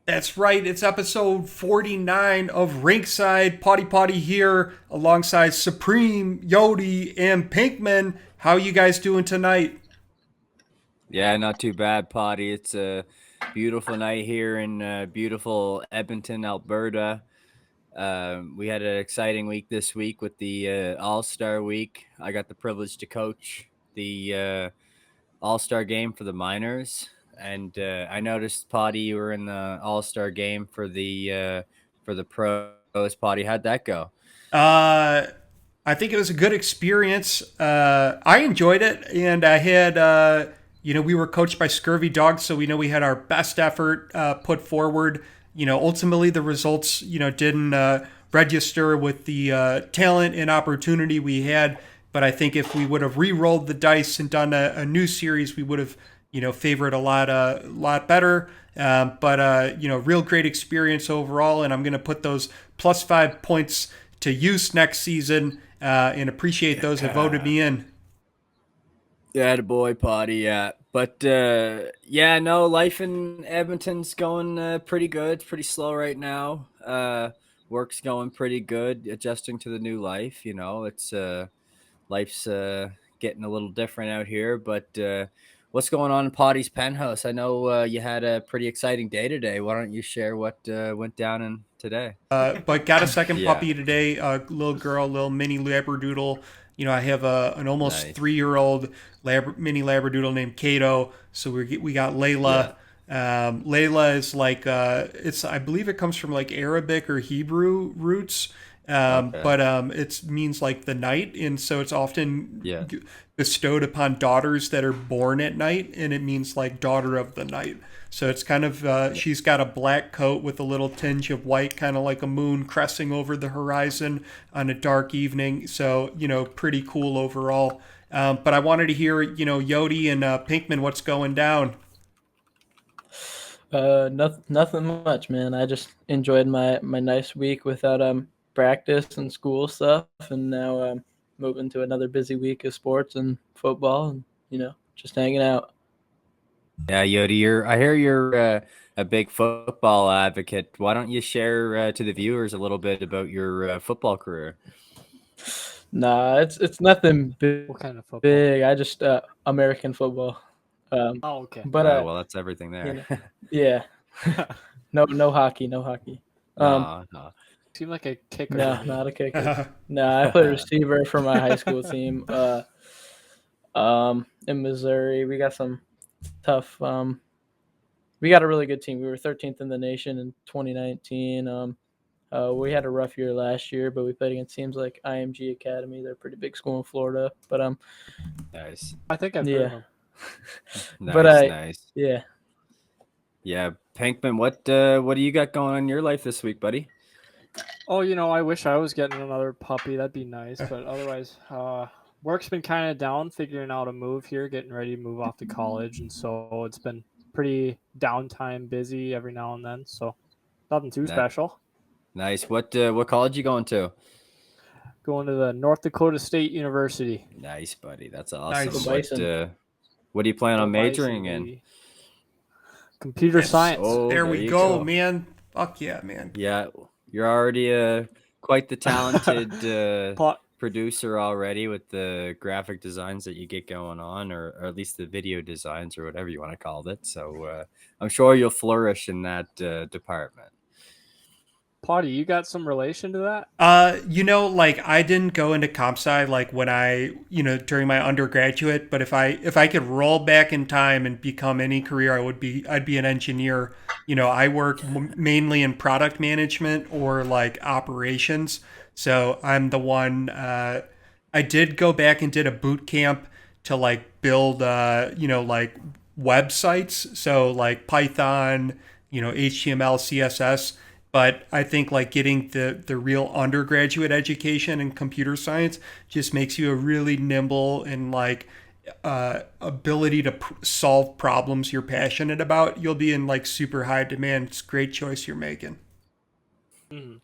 That's right. It's episode 49 of Rinkside. Potty here alongside Supreme, Yodi, and Pinkman. How you guys doing tonight? Yeah, not too bad, Potty. It's a beautiful night here in beautiful Edmonton, Alberta. We had an exciting week this week with the All-Star Week. I got the privilege to coach the All-Star game for the minors, and I noticed, Potty, you were in the All-Star game for the pros. Potty, how'd that go? Uh, I think it was a good experience. I enjoyed it, and I had, we were coached by Scurvy Dogs, so we know we had our best effort put forward. Ultimately the results, didn't register with the talent and opportunity we had. But I think if we would have re-rolled the dice and done a new series, we would have, favored a lot better. Real great experience overall, and I'm going to put those plus 5 points to use next season and appreciate those that voted me in. Yeah, the boy, Potty. Yeah, but yeah, no, life in Edmonton's going pretty good. It's pretty slow right now. Work's going pretty good, adjusting to the new life. It's life's getting a little different out here. But what's going on in Potty's penthouse? I know you had a pretty exciting day today. Why don't you share what went down in today? But got a second Yeah, puppy today, a little girl, little mini labradoodle. I have an almost nice. 3-year-old mini labradoodle named Kato. So we got Layla. Yeah, Layla is like it's I believe it comes from like Arabic or Hebrew roots, okay. but it means like the night, and so it's often Yeah. bestowed upon daughters that are born at night, and it means like daughter of the night. So it's kind of she's got a black coat with a little tinge of white, kind of like a moon cresting over the horizon on a dark evening. So pretty cool overall. But I wanted to hear Yodi and Pinkman, what's going down. Nothing much, man. I just enjoyed my nice week without practice and school stuff, and now moving to another busy week of sports and football, and just hanging out. Yeah, Yodi, I hear you're a big football advocate. Why don't you share to the viewers a little bit about your football career? Nah, it's nothing What kind of football? big. I just American football. Um, Oh, okay. but Well, that's everything you there. know, yeah, no hockey, no hockey. Um, No, no. Seem like a kicker to no, me. not a kicker. No, I play receiver for my high school team. In Missouri, we got some tough. We got a really good team. We were 13th in the nation in 2019. We had a rough year last year, but we played against teams like IMG Academy. They're a pretty big school in Florida. But Nice, I think I've heard of yeah, him. but nice, nice. yeah. Yeah, Pinkman, what do you got going on in your life this week, buddy? Oh, I wish I was getting another puppy. That'd be nice. But otherwise, work's been kind of down, figuring out a move here, getting ready to move off to college, and so it's been pretty downtime, busy every now and then. So nothing too That special. nice. What college you going to? Going to the North Dakota State University. Nice, buddy. That's The awesome. Nice. Bison. What do you plan Go on Bison, majoring in? baby. Computer Yes, science. Oh, there there we you go, go. man. Fuck yeah, man. Yeah, you're already quite the talented Pot. producer already with the graphic designs that you get going on, or at least the video designs, or whatever you want to call it. So I'm sure you'll flourish in that department. Potty, you got some relation to that? Like I didn't go into comp sci like when during my undergraduate, but if I could roll back in time and become any career, I'd be an engineer. I work mainly in product management or like operations. So I'm the one I did go back and did a boot camp to like build like websites, so like Python, HTML, CSS. But I think like getting the real undergraduate education in computer science just makes you a really nimble and like ability to solve problems you're passionate about. You'll be in like super high demand. It's a great choice you're making. Mm.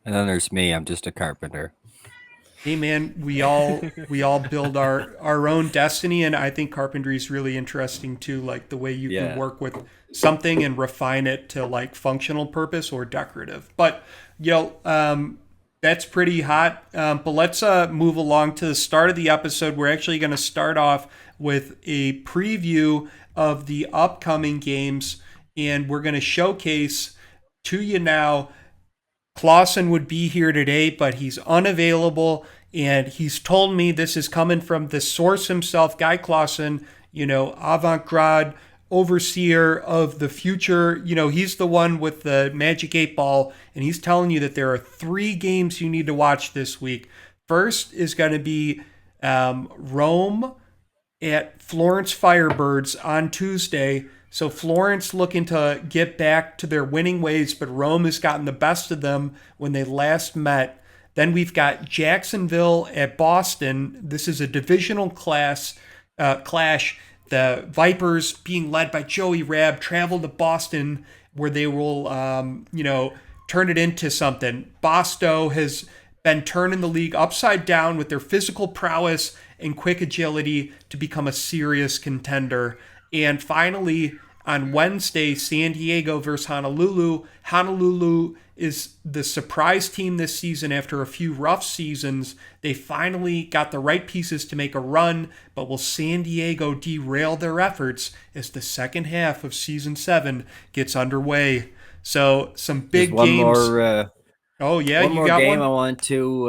And then there's me. I'm just a carpenter. Hey man, we all build our own destiny, and I think carpentry is really interesting too. Like the way you can Yeah. work with something and refine it to like functional purpose or decorative. But you know, that's pretty hot. But let's move along to the start of the episode. We're actually going to start off with a preview of the upcoming games, and we're going to showcase to you now. Clausen would be here today, but he's unavailable. And he's told me this is coming from the source himself, Guy Clausen, avant garde overseer of the future. He's the one with the Magic 8 Ball, and he's telling you that there are 3 games you need to watch this week. First is going to be Rome at Florence Firebirds on Tuesday. So Florence looking to get back to their winning ways, but Rome has gotten the best of them when they last met. Then we've got Jacksonville at Boston. This is a divisional clash. The Vipers, being led by Joey Rabb, travel to Boston where they will, turn it into something. Bosto has been turning the league upside down with their physical prowess and quick agility to become a serious contender. And finally, on Wednesday, San Diego versus Honolulu. Honolulu is the surprise team this season after a few rough seasons. They finally got the right pieces to make a run, but will San Diego derail their efforts as the second half of season 7 gets underway? So, some There's big one games. more. Oh, yeah, One you more got game I one? want to,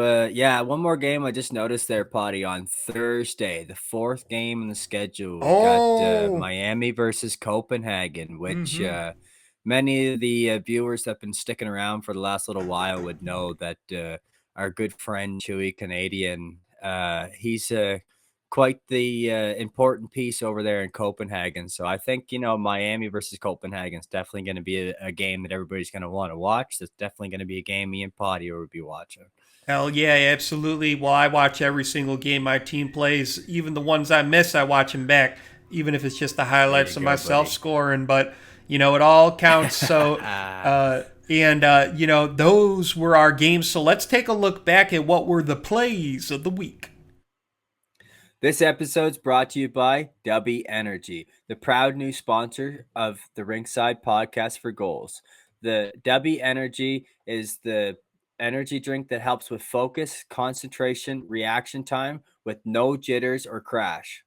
one more game I just noticed there, Potty, on Thursday, the 4th game in the schedule. We got Oh, Miami versus Copenhagen, which mm-hmm. many of the viewers that have been sticking around for the last little while would know that our good friend Chewy Canadian, he's quite the important piece over there in Copenhagen. So I think, Miami versus Copenhagen is definitely going to be a game that everybody's going to want to watch. That's definitely going to be a game me and Potty would be watching. Hell yeah, absolutely. Well, I watch every single game my team plays. Even the ones I miss, I watch them back, even if it's just the There you highlights of go, myself buddy. scoring. But, it all counts. So, those were our games. So let's take a look back at what were the plays of the week. This episode's brought to you by Dubby Energy, the proud new sponsor of the Rinkside podcast for goals. The Dubby Energy is the energy drink that helps with focus, concentration, reaction time with no jitters or crash.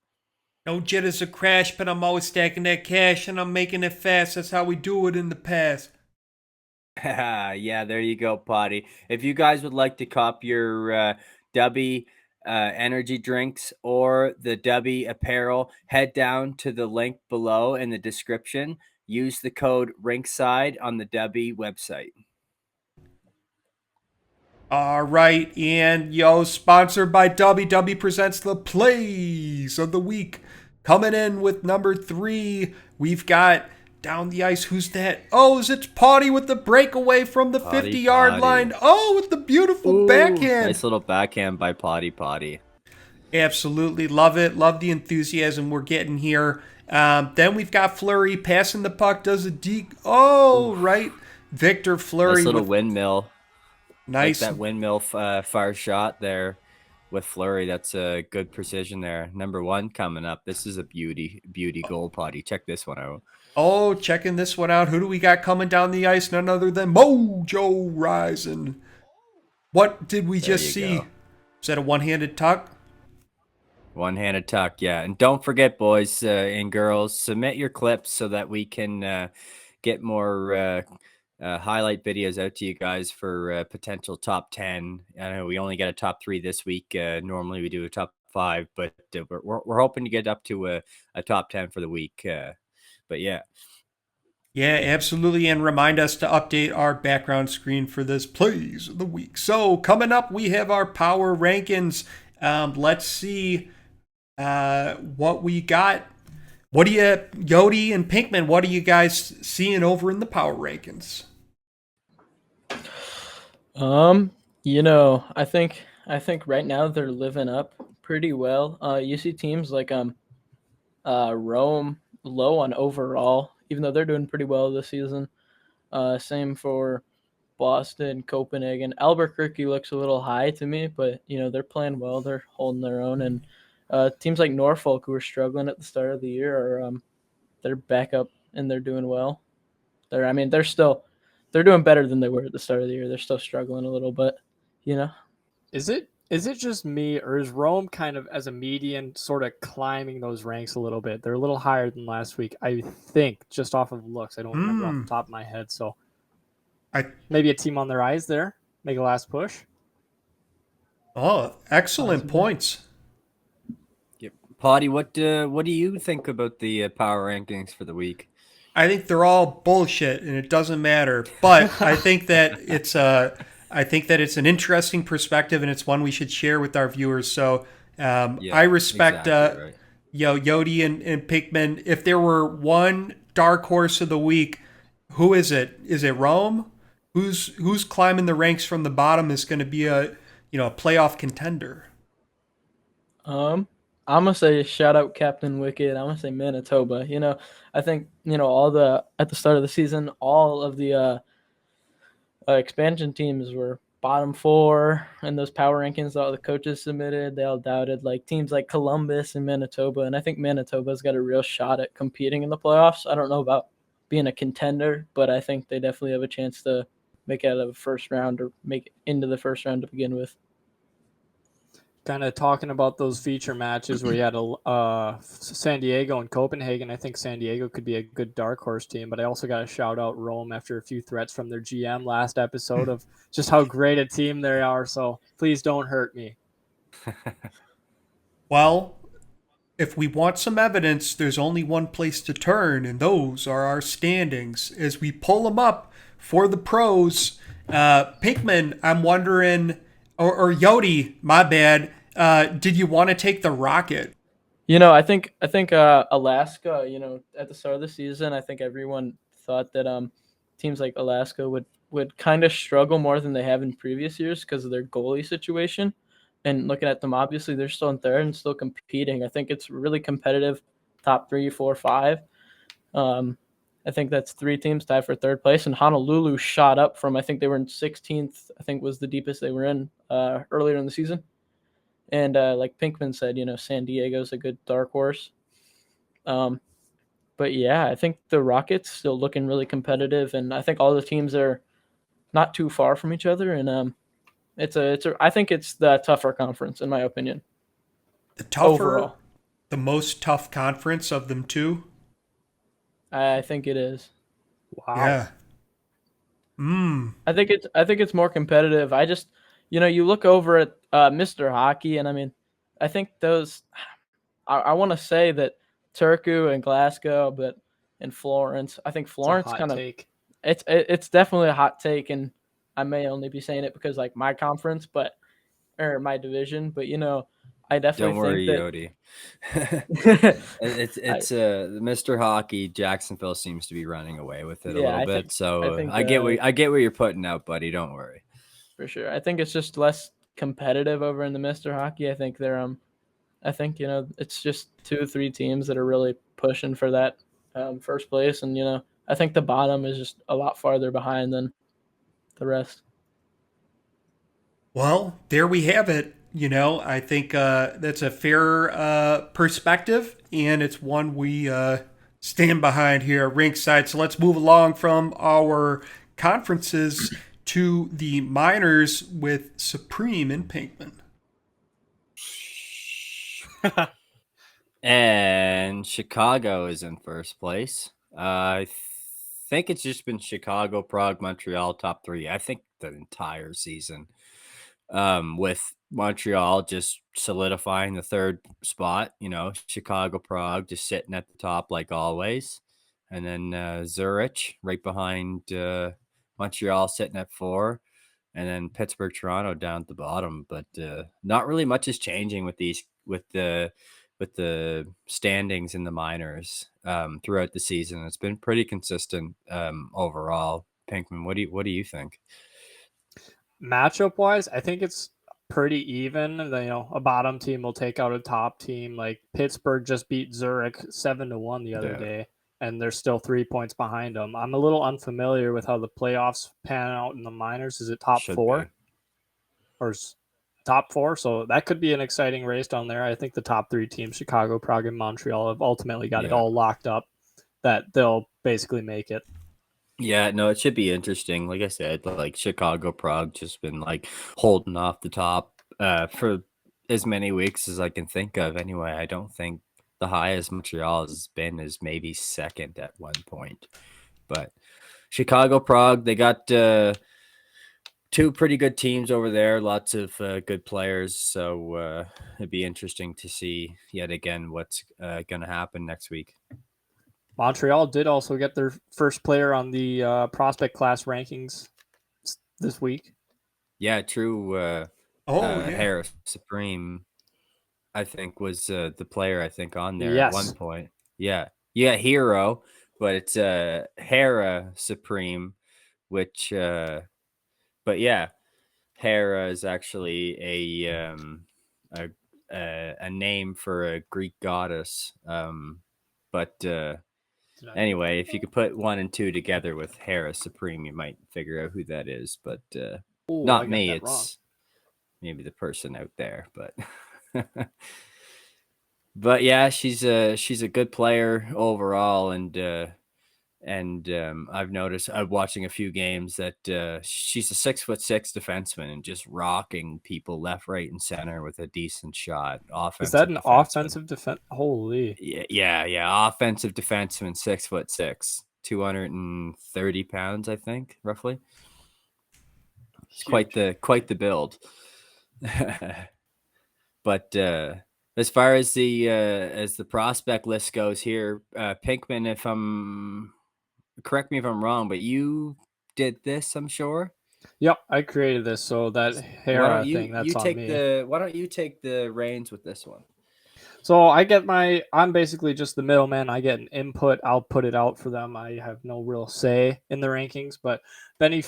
No jitters or crash, but I'm always stacking that cash and I'm making it fast. That's how we do it in the past. Yeah, there you go, Potty. If you guys would like to cop your Dubby energy drinks or the Dubby apparel, head down to the link below in the description. Use the code Rinkside on the Dubby website. All right, and sponsored by Dubby. Dubby presents the plays of the week. Coming in with number 3, we've got down the ice. Who's that? Oh, is it Potty with the breakaway from the Potty, 50-yard line? Potty. Oh, with the beautiful Ooh, backhand. nice little backhand by Potty, Potty. Absolutely love it. Love the enthusiasm we're getting here. Then we've got Fleury passing the puck. Does a deke. Oh, Oof. right. Victor Nice Fleury little with windmill. Like nice. that windmill fire shot there with Flurry. That's a good precision there. Number 1 coming up. This is a beauty goal, Potty. Check this one out. Oh, checking this one out. Who do we got coming down the ice? None other than Mojo Rising. What did we There just you see? go. Is that a one-handed tuck? One-handed tuck, yeah. And don't forget, boys and girls, submit your clips so that we can get more highlight videos out to you guys for potential top 10. I know we only got a top 3 this week. Normally we do a top 5, but we're hoping to get up to a top 10 for the week. But yeah. Yeah, absolutely. And remind us to update our background screen for this plays of the week. So coming up, we have our power rankings. Let's see what we got. What do you, Yodi and Pinkman, what are you guys seeing over in the power rankings? I think right now they're living up pretty well. You see teams like Rome low on overall, even though they're doing pretty well this season. Same for Boston, Copenhagen. Albuquerque looks a little high to me, but they're playing well. They're holding their own, and teams like Norfolk, who were struggling at the start of the year, are they're back up and they're doing well. They're doing better than they were at the start of the year. They're still struggling a little, but you know. Is it just me, or is Rome kind of as a median sort of climbing those ranks a little bit? They're a little higher than last week, I think, just off of looks. I don't remember off the top of my head. So I maybe a team on their eyes there, make a last push. excellent points. Yep. Potty, what do you think about the power rankings for the week? I think they're all bullshit and it doesn't matter. But I think that it's an interesting perspective and it's one we should share with our viewers. So I respect exactly right. Yodi and Pinkman. If there were one dark horse of the week, who is it? Is it Rome? Who's climbing the ranks from the bottom is going to be a playoff contender? I'm gonna say shout out Captain Wicked. I'm gonna say Manitoba. I think at the start of the season, all of the expansion teams were bottom four, and those power rankings that all the coaches submitted, they all doubted like teams like Columbus and Manitoba, and I think Manitoba's got a real shot at competing in the playoffs. I don't know about being a contender, but I think they definitely have a chance to make it out of the first round or make it into the first round to begin with. Kind of talking about those feature matches where you had San Diego and Copenhagen. I think San Diego could be a good dark horse team, but I also got to shout out Rome after a few threats from their GM last episode of just how great a team they are. So please don't hurt me. Well, if we want some evidence, there's only one place to turn, and those are our standings. As we pull them up for the pros, Pinkman, I'm wondering, or Yodi, my bad, did you want to take the Rocket? I think Alaska. At the start of the season, I think everyone thought that teams like Alaska would kind of struggle more than they have in previous years because of their goalie situation. And looking at them, obviously they're still in third and still competing. I think it's really competitive, top 3, 4, 5. I think that's 3 teams tied for third place. And Honolulu shot up from, I think they were in 16th. I think was the deepest they were in earlier in the season. And like Pinkman said, San Diego's a good dark horse. But yeah, I think the Rockets still looking really competitive, and I think all the teams are not too far from each other. And I think it's the tougher conference in my opinion. The tougher, overall, the most tough conference of them two. I think it is. Wow. Yeah. I think it's more competitive. I just, you look over at Mr. Hockey, and I mean, I think those. I want to say that Turku and Glasgow, and Florence. I think Florence kind of. It's definitely a hot take, and I may only be saying it because like my conference, or my division, but I definitely Don't worry, think Yodi. It's Mr. Hockey. Jacksonville seems to be running away with it a little bit. I get what you're putting out, buddy. Don't worry. For sure, I think it's just less competitive over in the Mr. Hockey. I think they're it's just 2 or 3 teams that are really pushing for that first place, and I think the bottom is just a lot farther behind than the rest. Well, there we have it. I think that's a fair perspective, and it's one we stand behind here at Rinkside. So let's move along from our conferences to the minors with Supreme and Pinkman. And Chicago is in first place. I think it's just been Chicago, Prague, Montreal, top 3. I think the entire season. With Montreal just solidifying the 3rd spot, Chicago, Prague just sitting at the top like always. And then Zurich right behind Montreal sitting at 4. And then Pittsburgh, Toronto down at the bottom. But not really much is changing with the standings in the minors throughout the season. It's been pretty consistent overall. Pinkman, what do you think? Matchup wise, I think it's pretty even. A bottom team will take out a top team. Like Pittsburgh just beat Zurich 7-1 the other day. and they're still 3 points behind them. I'm a little unfamiliar with how the playoffs pan out in the minors. Is it top Should four be. or top four? So that could be an exciting race down there. I think the top 3 teams, Chicago, Prague, and Montreal, have ultimately got it Yeah. all locked up that they'll basically make it. Yeah, no, it should be interesting. Like I said, like Chicago, Prague just been like holding off the top for as many weeks as I can think of. Anyway, I don't think the highest Montreal has been is maybe second at one point. But Chicago, Prague, they got two pretty good teams over there, lots of good players. So it'd be interesting to see yet again what's going to happen next week. Montreal did also get their first player on the prospect class rankings this week. Yeah, true. Yeah. Harris Supreme, I think, was the player I think on there at one Yes. point. Yeah, Hero, but it's Hera Supreme, which but yeah, Hera is actually a name for a Greek goddess. But anyway, if you could put 1 and 2 together with Hera Supreme, you might figure out who that is. But Ooh, I not got me. that wrong. It's maybe the person out there, but but yeah, she's a good player overall, and I've noticed watching a few games that she's a 6'6" defenseman and just rocking people left, right, and center with a decent shot. Is that Offensive an defenseman. offensive defense? Holy. Yeah. Offensive defenseman, 6'6", 230 pounds, I think, roughly. It's quite the build. But as far as the prospect list goes here, Pinkman, if I'm correct me if I'm wrong, but you did this, I'm sure. Yep, I created this, so that Hera thing, that's on me. Why don't you take the reins with this one? So I'm basically just the middleman. I get an input, I'll put it out for them. I have no real say in the rankings, but Benny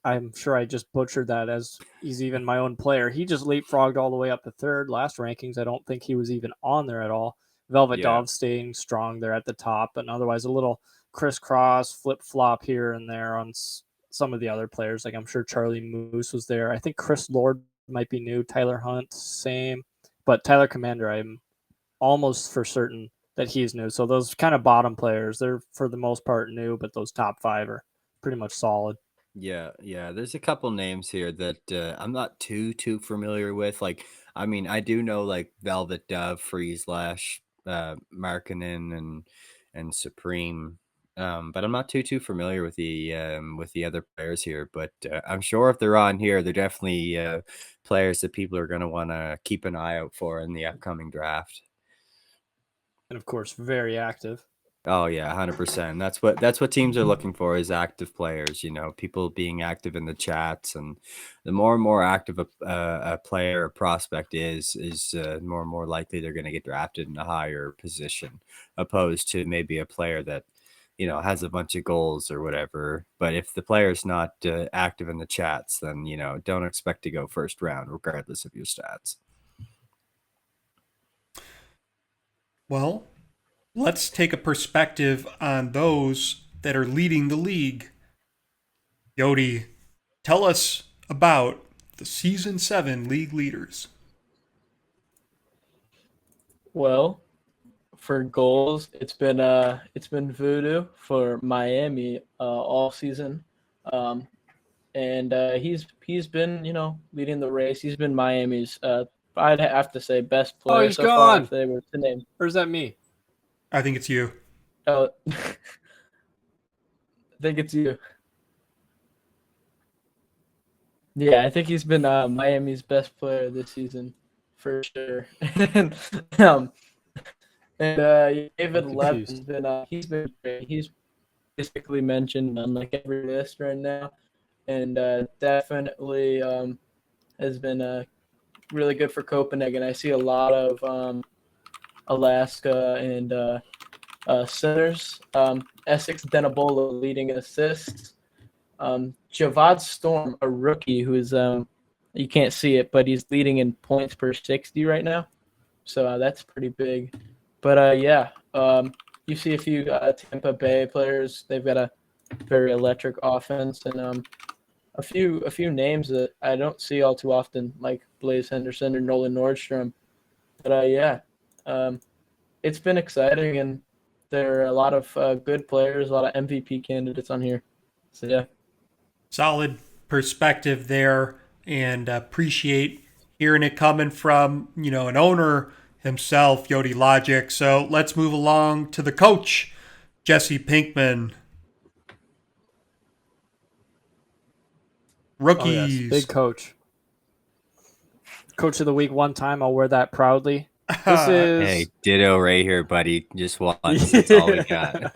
I'm sure I just butchered that as he's even my own player. He just leapfrogged all the way up to third. Last rankings, I don't think he was even on there at all. Velvet Dove staying strong there at the top, and otherwise a little crisscross, flip-flop here and there on some of the other players. Like I'm sure Charlie Moose was there. I think Chris Lord might be new. Tyler Hunt, same. But Tyler Commander, I'm almost for certain that he's new. So those kind of bottom players, they're for the most part new, but those top 5 are pretty much solid. Yeah. There's a couple names here that I'm not too familiar with. Like, I mean, I do know like Velvet Dove, Freeze Lash, Markkanen, and Supreme. But I'm not too familiar with the other players here. But I'm sure if they're on here, they're definitely players that people are going to want to keep an eye out for in the upcoming draft. And of course, very active. Oh yeah, 100%. That's what teams are looking for is active players. You know, people being active in the chats, and the more and more active a player or prospect is more and more likely they're going to get drafted in a higher position, opposed to maybe a player that has a bunch of goals or whatever. But if the player's not active in the chats, then don't expect to go first round, regardless of your stats. Well, let's take a perspective on those that are leading the league. Yodi, tell us about the Season 7 league leaders. Well, for goals, it's been Voodoo for Miami all season, and he's been leading the race. He's been Miami's I'd have to say best player he's so gone. far if they were to name. Or is that me? I think it's you. Oh, I think it's you. Yeah, I think he's been Miami's best player this season for sure. and David Levin's been he's been great. He's basically mentioned on like every list right now, and definitely has been really good for Copenhagen. I see a lot of Alaska and centers. Essex Denabola leading assists. Javad Storm, a rookie who is you can't see it, but he's leading in points per 60 right now. So that's pretty big. But you see a few Tampa Bay players. They've got a very electric offense, and a few names that I don't see all too often, like Blaze Henderson or Nolan Nordstrom. But it's been exciting, and there are a lot of good players, a lot of MVP candidates on here. So yeah. Solid perspective there, and appreciate hearing it coming from an owner himself, Yodi Logic. So let's move along to the coach, Jesse Pinkman. Oh yes, Rookies. big coach. Coach of the week one time. I'll wear that proudly. This is Hey, ditto right here, buddy. Just once. That's all we got.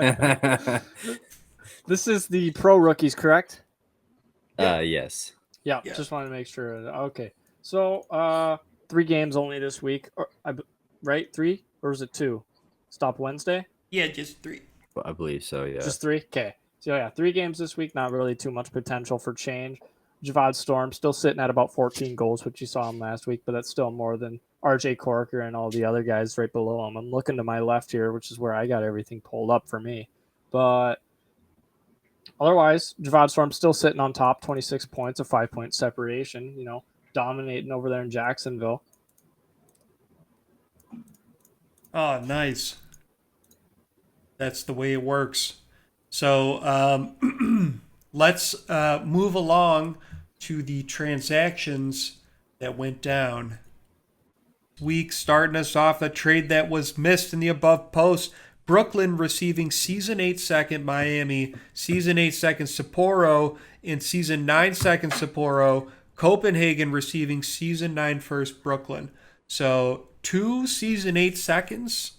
this is the pro rookies, correct? Yes. Yeah, Yeah. just wanted to make sure. Okay, so 3 games only this week, right? 3 or is it 2? Stop Wednesday. Yeah, just 3. I believe so, yeah. Just 3. Okay, so yeah, 3 games this week. Not really too much potential for change. Javad Storm still sitting at about 14 goals, which you saw him last week, but that's still more than RJ Corker and all the other guys right below him. I'm looking to my left here, which is where I got everything pulled up for me. But otherwise, Javad Storm still sitting on top, 26 points, a 5-point separation, dominating over there in Jacksonville. Oh, nice. That's the way it works. So let's move along to the transactions that went down. Week starting us off, a trade that was missed in the above post. Brooklyn receiving Season 8 second Miami, Season 8 second Sapporo, and Season 9 second Sapporo. Copenhagen receiving Season 9 first Brooklyn. So 2 Season 8 seconds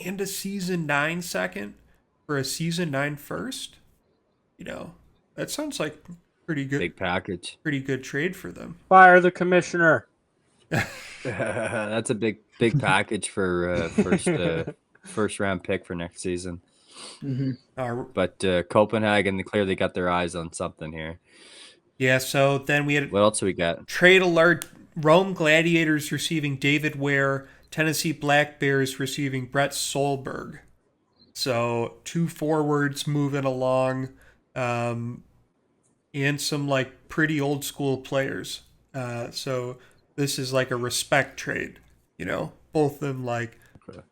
and a Season 9 second for a Season 9 first. That sounds like pretty good. Big package. Pretty good trade for them. Fire the commissioner. That's a big package for first round pick for next season. Mm-hmm. But Copenhagen clearly got their eyes on something here. Yeah, so then we had What else do we got? trade alert. Rome Gladiators receiving David Ware. Tennessee Black Bears receiving Brett Solberg. So 2 forwards moving along, and some pretty old school players. So this is like a respect trade. Both of them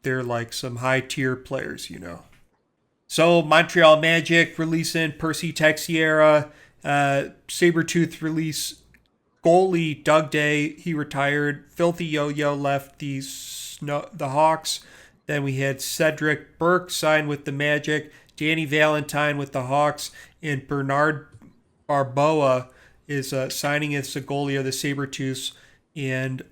they're some high tier players. So Montreal Magic releasing Percy Texiera. Sabretooth release goalie Doug Day. He retired. Filthy Yo-Yo left the Hawks. Then we had Cedric Burke signed with the Magic. Danny Valentine with the Hawks. And Bernard Barboa is signing as the goalie of the Sabretooths. And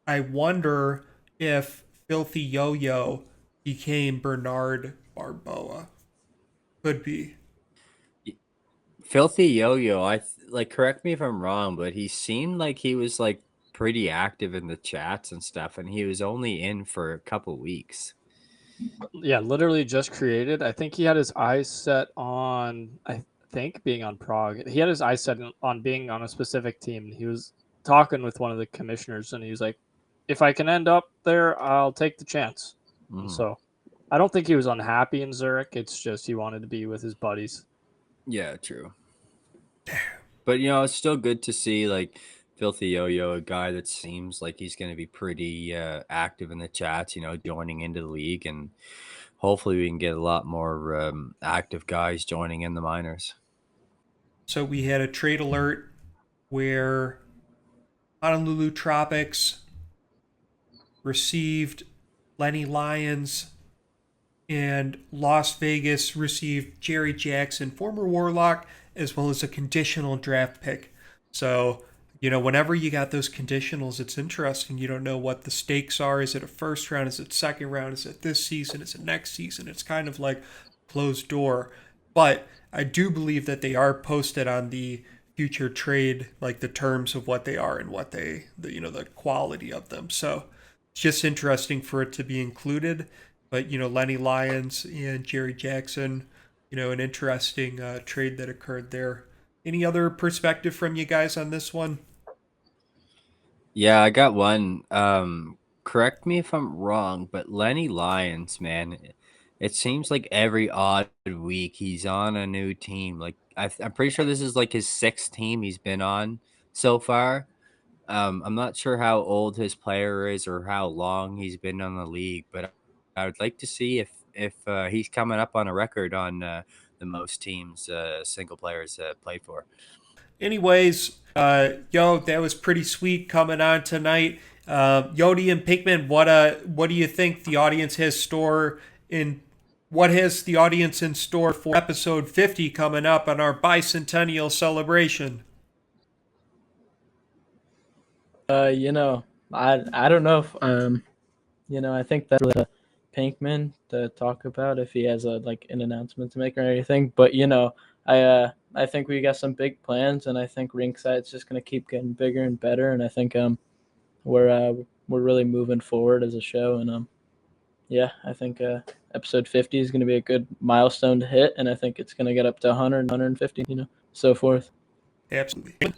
I wonder if Filthy Yo-Yo became Bernard Barboa. Could be. Filthy Yo-Yo, correct me if I'm wrong, but he seemed like he was pretty active in the chats and stuff, and he was only in for a couple weeks. Yeah, literally just created. I think he had his eyes set on, being on Prague. He had his eyes set on being on a specific team. He was talking with one of the commissioners, and he was like, if I can end up there, I'll take the chance. Mhm. So I don't think he was unhappy in Zurich. It's just he wanted to be with his buddies. Yeah, true. But it's still good to see Filthy Yo-Yo, a guy that seems like he's going to be pretty active in the chats, joining into the league, and hopefully we can get a lot more active guys joining in the minors. So we had a trade alert where Honolulu Tropics received Lenny Lyons, and Las Vegas received Jerry Jackson, former Warlock, as well as a conditional draft pick. So, whenever you got those conditionals, it's interesting. You don't know what the stakes are. Is it a first round? Is it second round? Is it this season? Is it next season? It's kind of like closed door. But I do believe that they are posted on the future trade, the terms of what they are and what the quality of them. So it's just interesting for it to be included. But, Lenny Lyons and Jerry Jackson, an interesting trade that occurred there. Any other perspective from you guys on this one? Yeah, I got one. Correct me if I'm wrong, but Lenny Lyons, man, it seems like every odd week he's on a new team. Like I'm pretty sure this is like his 6th team he's been on so far. I'm not sure how old his player is or how long he's been on the league, but I would like to see if he's coming up on a record on the most teams single players played for. Anyways, that was pretty sweet coming on tonight. Yodi and Pinkman, what do you think the audience has store in what has the audience in store for episode 50 coming up on our bicentennial celebration? I don't know if I think that's really Pinkman to talk about if he has an announcement to make or anything. But I think we got some big plans, and I think Ringside's just gonna keep getting bigger and better, and I think we're really moving forward as a show, and yeah, I think episode 50 is gonna be a good milestone to hit, and I think it's gonna get up to 100, 150, so forth. Absolutely.